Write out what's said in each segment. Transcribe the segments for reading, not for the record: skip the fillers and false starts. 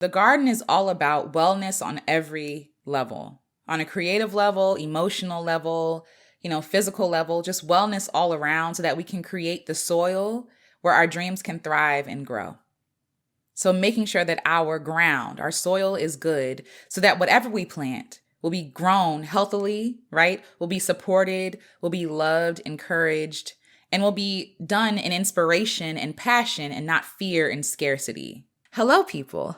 The garden is all about wellness on every level, on a creative level, emotional level, physical level, just wellness all around so that we can create the soil where our dreams can thrive and grow. So making sure that our ground, our soil is good so that whatever we plant will be grown healthily, right? Will be supported, will be loved, encouraged, and will be done in inspiration and passion and not fear and scarcity. Hello, people,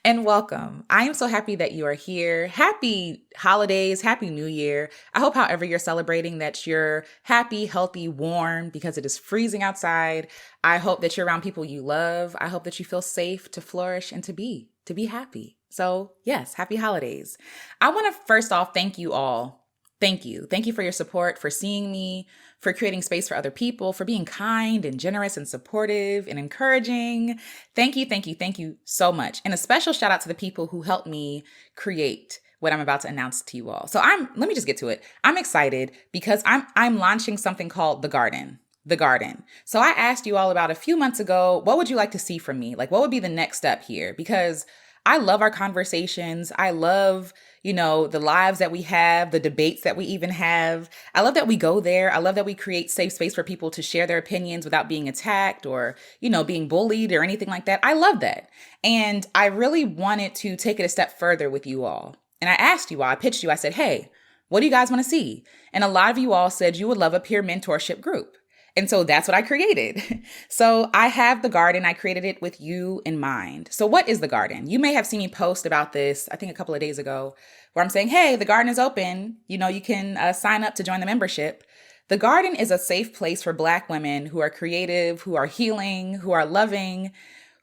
and welcome. I am so happy that you are here. Happy holidays, happy new year. I hope however you're celebrating that you're happy, healthy, warm because it is freezing outside. I hope that you're around people you love. I hope that you feel safe to flourish and to be happy. So yes, happy holidays. I want to first off thank you all. Thank you. Thank you for your support, for seeing me, for creating space for other people, for being kind and generous and supportive and encouraging. Thank you, thank you, thank you so much. And a special shout out to the people who helped me create what I'm about to announce to you all. So let me just get to it. I'm excited because I'm launching something called The Garden. The Garden. So I asked you all about a few months ago, what would you like to see from me? Like, what would be the next step here? Because I love our conversations. I love, the lives that we have, the debates that we even have. I love that we go there. I love that we create safe space for people to share their opinions without being attacked or, being bullied or anything like that. I love that. And I really wanted to take it a step further with you all. And I asked you all, I pitched you, I said, hey, what do you guys want to see? And a lot of you all said you would love a peer mentorship group. And so that's what I created. So I have The Garden. I created it with you in mind. So what is The Garden? You may have seen me post about this, I think a couple of days ago, where I'm saying, hey, The Garden is open. You can sign up to join the membership. The Garden is a safe place for Black women who are creative, who are healing, who are loving,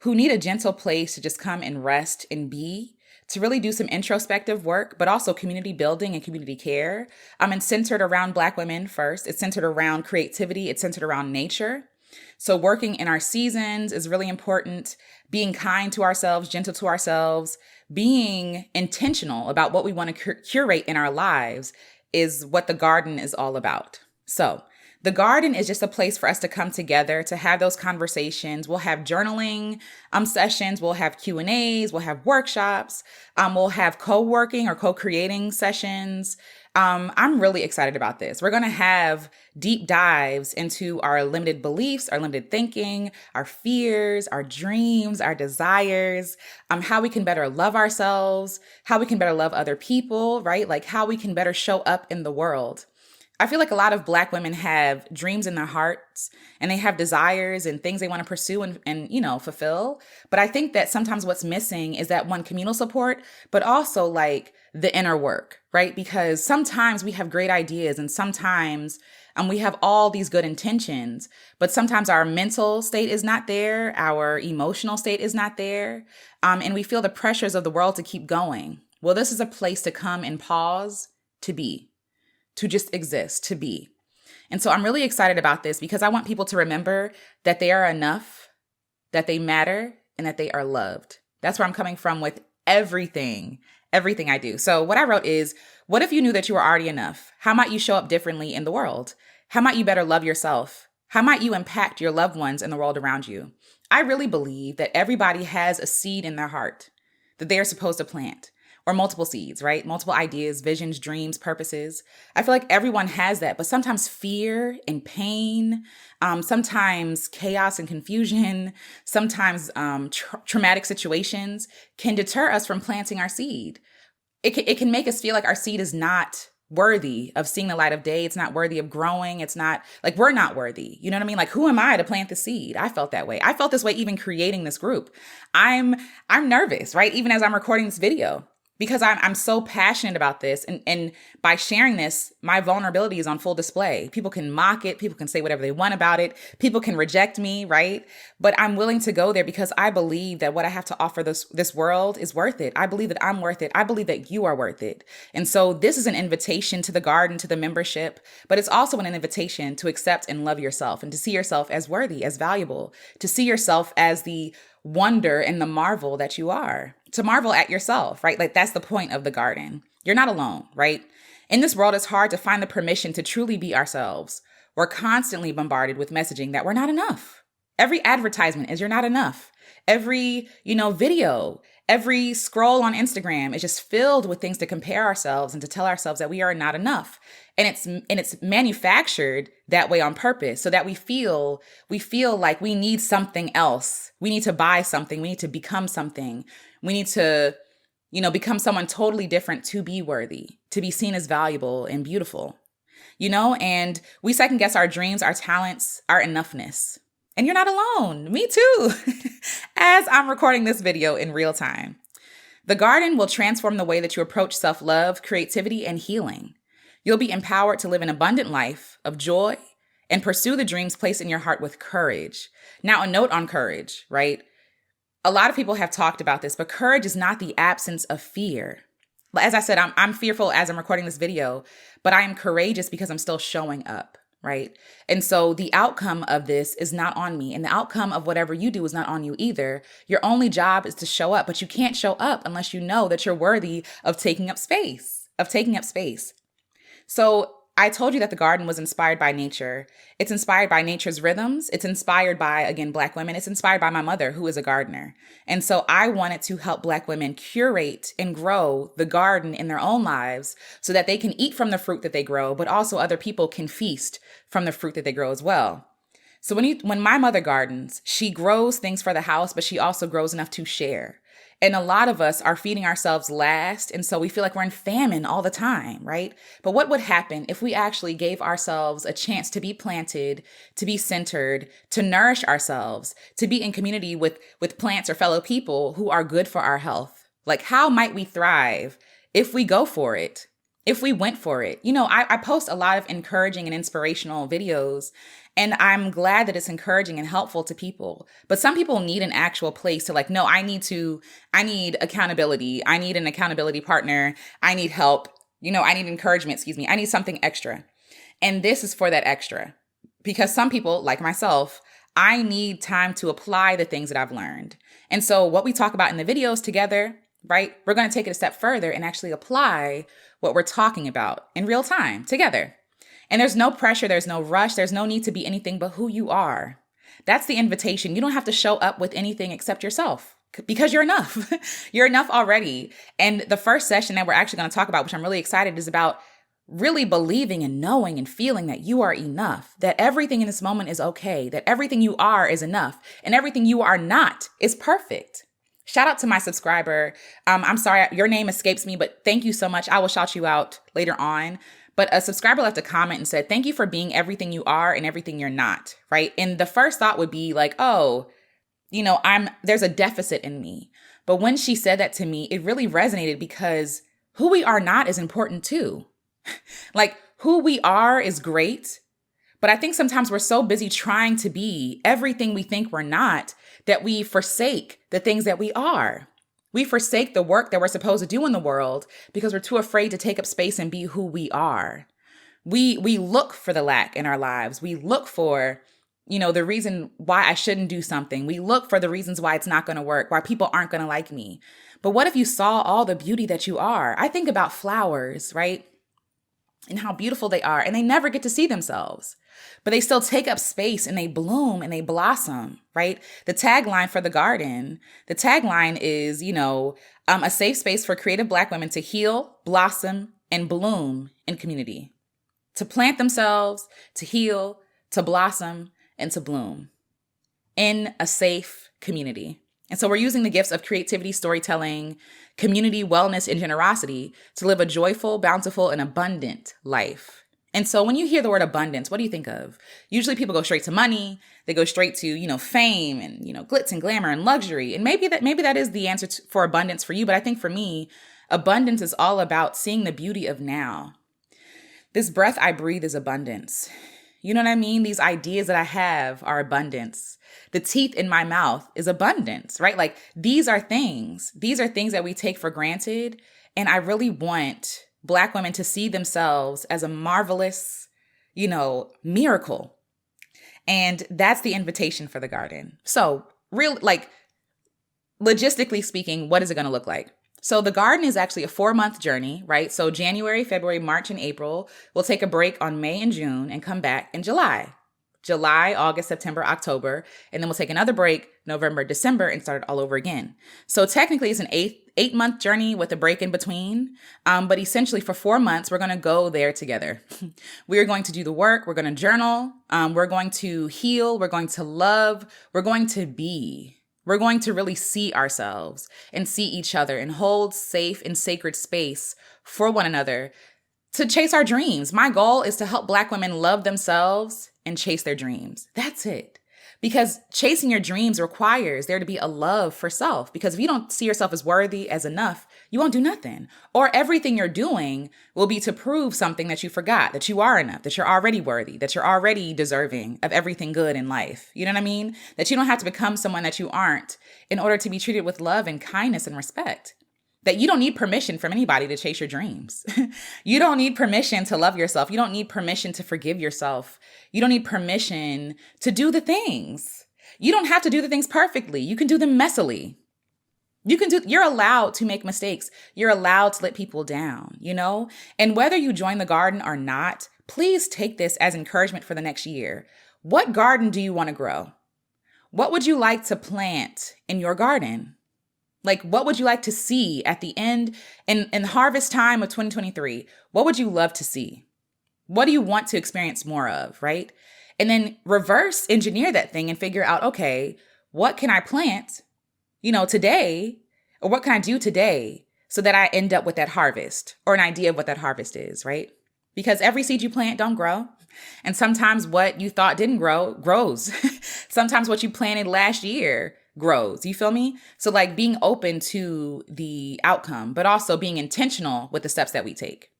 who need a gentle place to just come and rest and be, to really do some introspective work, but also community building and community care. It's centered around Black women first. It's centered around creativity. It's centered around nature. So working in our seasons is really important. Being kind to ourselves, gentle to ourselves, being intentional about what we want to curate in our lives is what The Garden is all about. So The Garden is just a place for us to come together, to have those conversations. We'll have journaling sessions. We'll have Q&As. We'll have workshops. We'll have co-working or co-creating sessions. I'm really excited about this. We're going to have deep dives into our limited beliefs, our limited thinking, our fears, our dreams, our desires, how we can better love ourselves, how we can better love other people, right? Like how we can better show up in the world. I feel like a lot of Black women have dreams in their hearts and they have desires and things they want to pursue and fulfill. But I think that sometimes what's missing is that one, communal support, but also like the inner work, right? Because sometimes we have great ideas and sometimes we have all these good intentions, but sometimes our mental state is not there. Our emotional state is not there. And we feel the pressures of the world to keep going. Well, this is a place to come and pause, to be. To just exist, to be. And so I'm really excited about this because I want people to remember that they are enough, that they matter, and that they are loved. That's where I'm coming from with everything I do. So what I wrote is, what if you knew that you were already enough? How might you show up differently in the world? How might you better love yourself? How might you impact your loved ones and the world around you? I really believe that everybody has a seed in their heart that they are supposed to plant. Or multiple seeds, right? Multiple ideas, visions, dreams, purposes. I feel like everyone has that, but sometimes fear and pain, sometimes chaos and confusion, sometimes traumatic situations can deter us from planting our seed. It can make us feel like our seed is not worthy of seeing the light of day. It's not worthy of growing. It's not like we're not worthy. You know what I mean? Like, who am I to plant the seed? I felt that way. I felt this way even creating this group. I'm nervous, right? Even as I'm recording this video. Because I'm so passionate about this. And by sharing this, my vulnerability is on full display. People can mock it. People can say whatever they want about it. People can reject me, right? But I'm willing to go there because I believe that what I have to offer this world is worth it. I believe that I'm worth it. I believe that you are worth it. And so this is an invitation to The Garden, to the membership, but it's also an invitation to accept and love yourself and to see yourself as worthy, as valuable, to see yourself as the wonder and the marvel that you are, to marvel at yourself, right? Like that's the point of The Garden. You're not alone, right? In this world, it's hard to find the permission to truly be ourselves. We're constantly bombarded with messaging that we're not enough. Every advertisement is you're not enough. Every, video, Every scroll on Instagram is just filled with things to compare ourselves and to tell ourselves that we are not enough. And it's manufactured that way on purpose so that we feel like we need something else. We need to buy something. We need to become something. We need to, become someone totally different to be worthy, to be seen as valuable and beautiful, and we second guess our dreams, our talents, our enoughness. And you're not alone. Me too. As I'm recording this video in real time. The garden will transform the way that you approach self-love, creativity, and healing. You'll be empowered to live an abundant life of joy and pursue the dreams placed in your heart with courage. Now, a note on courage, right? A lot of people have talked about this, but courage is not the absence of fear. As I said, I'm fearful as I'm recording this video, but I am courageous because I'm still showing up. Right. And so the outcome of this is not on me, and the outcome of whatever you do is not on you either. Your only job is to show up, but you can't show up unless you know that you're worthy of taking up space, So I told you that the garden was inspired by nature. It's inspired by nature's rhythms. It's inspired by, again, Black women. It's inspired by my mother, who is a gardener. And so I wanted to help Black women curate and grow the garden in their own lives so that they can eat from the fruit that they grow, but also other people can feast from the fruit that they grow as well. So when my mother gardens, she grows things for the house, but she also grows enough to share. And a lot of us are feeding ourselves last. And so we feel like we're in famine all the time, right? But what would happen if we actually gave ourselves a chance to be planted, to be centered, to nourish ourselves, to be in community with plants or fellow people who are good for our health? Like, how might we thrive if we go for it? If we went for it? I post a lot of encouraging and inspirational videos, and I'm glad that it's encouraging and helpful to people. But some people need an actual place to no, I need accountability. I need an accountability partner. I need help. I need encouragement, I need something extra. And this is for that extra. Because some people, like myself, I need time to apply the things that I've learned. And so what we talk about in the videos together, right? We're going to take it a step further and actually apply what we're talking about in real time together. And there's no pressure, there's no rush, there's no need to be anything but who you are. That's the invitation. You don't have to show up with anything except yourself because you're enough. You're enough already. And the first session that we're actually going to talk about, which I'm really excited, is about really believing and knowing and feeling that you are enough, that everything in this moment is okay, that everything you are is enough, and everything you are not is perfect. Shout out to my subscriber. I'm sorry, your name escapes me, but thank you so much. I will shout you out later on. But a subscriber left a comment and said, thank you for being everything you are and everything you're not, right? And the first thought would be like, there's a deficit in me. But when she said that to me, it really resonated because who we are not is important too. Who we are is great. But I think sometimes we're so busy trying to be everything we think we're not that we forsake the things that we are. We forsake the work that we're supposed to do in the world because we're too afraid to take up space and be who we are. We look for the lack in our lives. We look for, the reason why I shouldn't do something. We look for the reasons why it's not going to work, why people aren't going to like me. But what if you saw all the beauty that you are? I think about flowers, right? And how beautiful they are, and they never get to see themselves. But they still take up space and they bloom and they blossom, right? The tagline for the garden, is, a safe space for creative Black women to heal, blossom, and bloom in community. To plant themselves, to heal, to blossom, and to bloom in a safe community. And so we're using the gifts of creativity, storytelling, community, wellness, and generosity to live a joyful, bountiful, and abundant life. And so when you hear the word abundance, what do you think of? Usually people go straight to money. They go straight to, fame and, glitz and glamour and luxury. And maybe that is the answer for abundance for you. But I think for me, abundance is all about seeing the beauty of now. This breath I breathe is abundance. You know what I mean? These ideas that I have are abundance. The teeth in my mouth is abundance, right? These are things that we take for granted. And I really want Black women to see themselves as a marvelous, miracle. And that's the invitation for the garden. So logistically speaking, what is it going to look like? So the garden is actually a 4-month journey, right? So January, February, March, and April. We'll take a break on May and June and come back in July. July, August, September, October, and then we'll take another break, November, December, and start it all over again. So technically it's an eight-month journey with a break in between. But essentially for 4 months, we're going to go there together. We're going to do the work. We're going to journal. We're going to heal. We're going to love. We're going to be. We're going to really see ourselves and see each other and hold safe and sacred space for one another to chase our dreams. My goal is to help Black women love themselves and chase their dreams. That's it. Because chasing your dreams requires there to be a love for self. Because if you don't see yourself as worthy, as enough, you won't do nothing. Or everything you're doing will be to prove something that you forgot, that you are enough, that you're already worthy, that you're already deserving of everything good in life. You know what I mean? That you don't have to become someone that you aren't in order to be treated with love and kindness and respect. That you don't need permission from anybody to chase your dreams. You don't need permission to love yourself. You don't need permission to forgive yourself. You don't need permission to do the things. You don't have to do the things perfectly. You can do them messily. You're allowed to make mistakes. You're allowed to let people down, you know? And whether you join the garden or not, please take this as encouragement for the next year. What garden do you want to grow? What would you like to plant in your garden? Like, what would you like to see at the end in harvest time of 2023? What would you love to see? What do you want to experience more of, right? And then reverse engineer that thing and figure out, okay, what can I plant, today, or what can I do today so that I end up with that harvest or an idea of what that harvest is, right? Because every seed you plant don't grow. And sometimes what you thought didn't grow, grows. Sometimes what you planted last year grows. You feel me? So like being open to the outcome, but also being intentional with the steps that we take.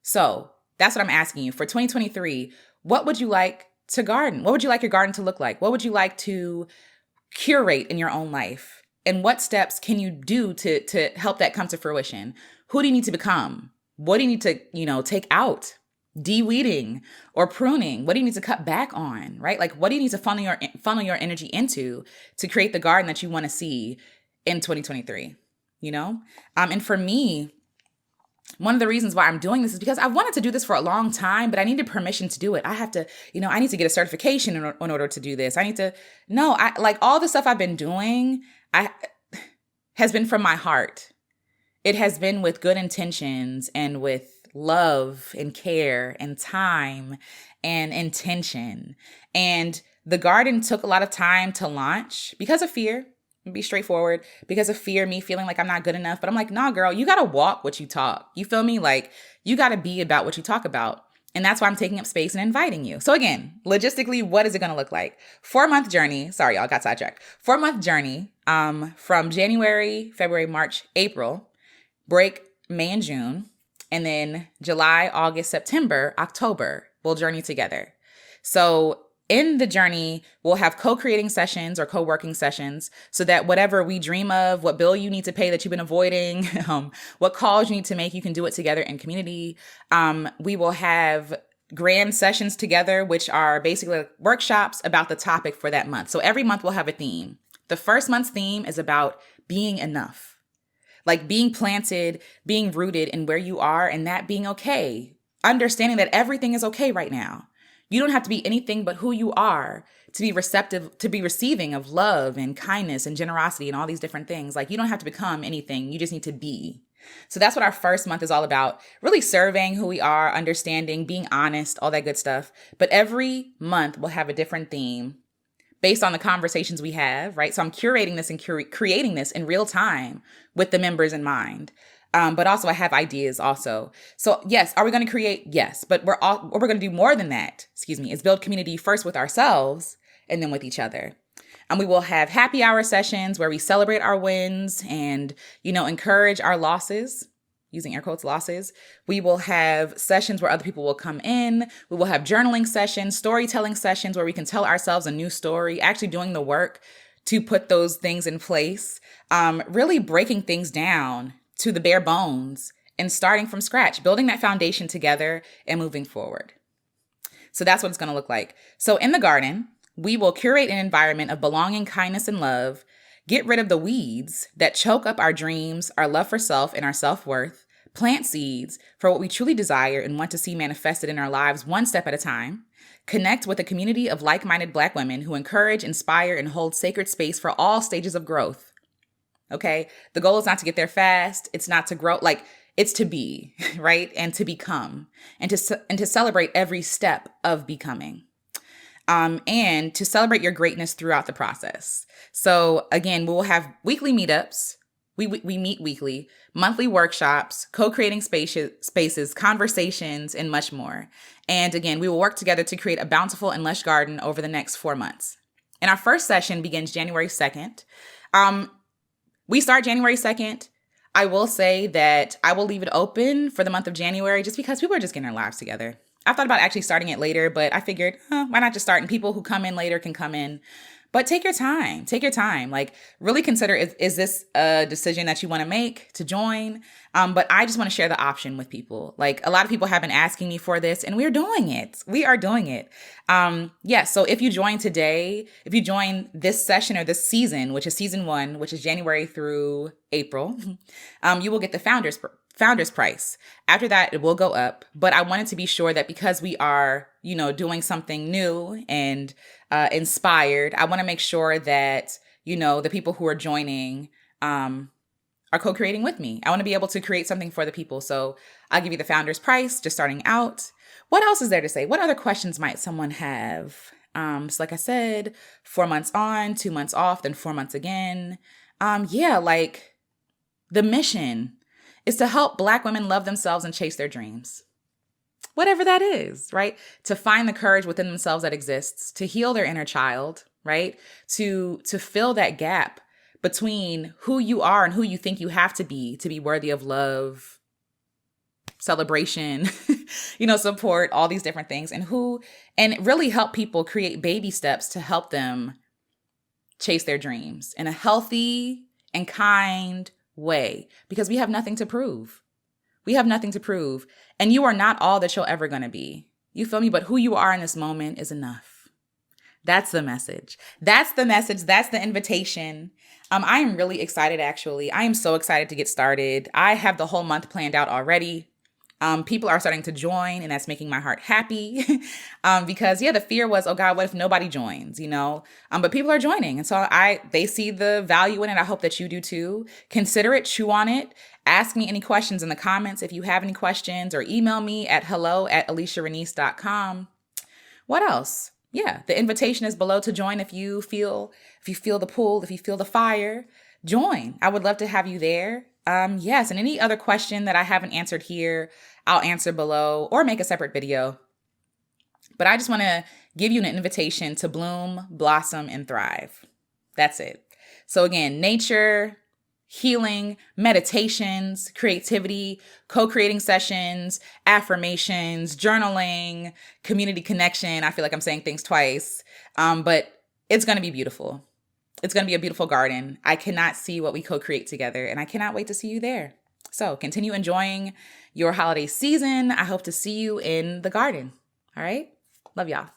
So that's what I'm asking you for 2023. What would you like to garden? What would you like your garden to look like? What would you like to curate in your own life? And what steps can you do to help that come to fruition? Who do you need to become? What do you need to, take out? De-weeding or pruning? What do you need to cut back on, right? Like, what do you need to funnel your energy into to create the garden that you want to see in 2023, And for me, one of the reasons why I'm doing this is because I wanted to do this for a long time, but I needed permission to do it. I have to, I need to get a certification in order to do this. All the stuff I've been doing, has been from my heart. It has been with good intentions and with love and care and time and intention. And the garden took a lot of time to launch because of fear. Be straightforward, because of fear, me feeling like I'm not good enough. But I'm like, nah, girl, you got to walk what you talk. You feel me? Like, you got to be about what you talk about. And that's why I'm taking up space and inviting you. So again, logistically, what is it going to look like? 4-month journey. Sorry, y'all got sidetracked. 4-month journey from January, February, March, April, break May and June. And then July, August, September, October, we'll journey together. So in the journey, we'll have co-creating sessions or co-working sessions so that whatever we dream of, what bill you need to pay that you've been avoiding, what calls you need to make, you can do it together in community. We will have grand sessions together, which are basically workshops about the topic for that month. So every month we'll have a theme. The first month's theme is about being enough. Like being planted, being rooted in where you are and that being okay. Understanding that everything is okay right now. You don't have to be anything but who you are to be receptive, to be receiving of love and kindness and generosity and all these different things. Like you don't have to become anything. You just need to be. So that's what our first month is all about. Really surveying who we are, understanding, being honest, all that good stuff. But every month we'll have a different theme based on the conversations we have, right? So I'm curating this and creating this in real time with the members in mind. But also I have ideas also. So yes, are we going to create? Yes, but we're going to do more than that, is build community first with ourselves and then with each other. And we will have happy hour sessions where we celebrate our wins and, encourage our losses, using air quotes, losses. We will have sessions where other people will come in. We will have journaling sessions, storytelling sessions where we can tell ourselves a new story, actually doing the work to put those things in place, really breaking things down to the bare bones and starting from scratch, building that foundation together and moving forward. So that's what it's going to look like. So in the garden, we will curate an environment of belonging, kindness, and love, get rid of the weeds that choke up our dreams, our love for self, and our self-worth, plant seeds for what we truly desire and want to see manifested in our lives one step at a time, connect with a community of like-minded Black women who encourage, inspire, and hold sacred space for all stages of growth. Okay? The goal is not to get there fast. It's not to grow, like, it's to be, right? And to become, and to celebrate every step of becoming. And to celebrate your greatness throughout the process. So again, we will have weekly meetups. We meet weekly, monthly workshops, co-creating spaces, conversations, and much more. And again, we will work together to create a bountiful and lush garden over the next 4 months. And our first session begins January 2nd. We start January 2nd. I will say that I will leave it open for the month of January just because people are just getting their lives together. I thought about actually starting it later, but I figured, why not just start? And people who come in later can come in. But take your time. Take your time. Like, really consider, is this a decision that you want to make to join? But I just want to share the option with people. Like, a lot of people have been asking me for this, and we're doing it. We are doing it. So if you join today, if you join this session or this season, which is season 1, which is January through April, you will get the founder's price. After that, it will go up. But I wanted to be sure that because we are, doing something new and inspired, I want to make sure that, the people who are joining are co-creating with me. I want to be able to create something for the people. So I'll give you the founder's price, just starting out. What else is there to say? What other questions might someone have? So like I said, 4 months on, 2 months off, then 4 months again. Like the mission is to help Black women love themselves and chase their dreams. Whatever that is, right? To find the courage within themselves that exists, to heal their inner child, right? To fill that gap between who you are and who you think you have to be worthy of love, celebration, support, all these different things, and really help people create baby steps to help them chase their dreams in a healthy and kind way, because we have nothing to prove. We have nothing to prove. And you are not all that you're ever going to be. You feel me? But who you are in this moment is enough. That's the message. That's the message. That's the invitation. I am really excited, actually. I am so excited to get started. I have the whole month planned out already. People are starting to join, and that's making my heart happy because the fear was, oh God, what if nobody joins, but people are joining. And so they see the value in it. I hope that you do too. Consider it, chew on it. Ask me any questions in the comments if you have any questions, or email me at hello@aleciarenece.com. What else? The invitation is below to join. If you feel the pull, if you feel the fire, join. I would love to have you there. Yes, and any other question that I haven't answered here, I'll answer below or make a separate video. But I just want to give you an invitation to bloom, blossom, and thrive. That's it. So again, nature, healing, meditations, creativity, co-creating sessions, affirmations, journaling, community connection. I feel like I'm saying things twice, but it's going to be beautiful. It's going to be a beautiful garden. I cannot see what we co-create together, and I cannot wait to see you there. So continue enjoying your holiday season. I hope to see you in the garden. All right. Love y'all.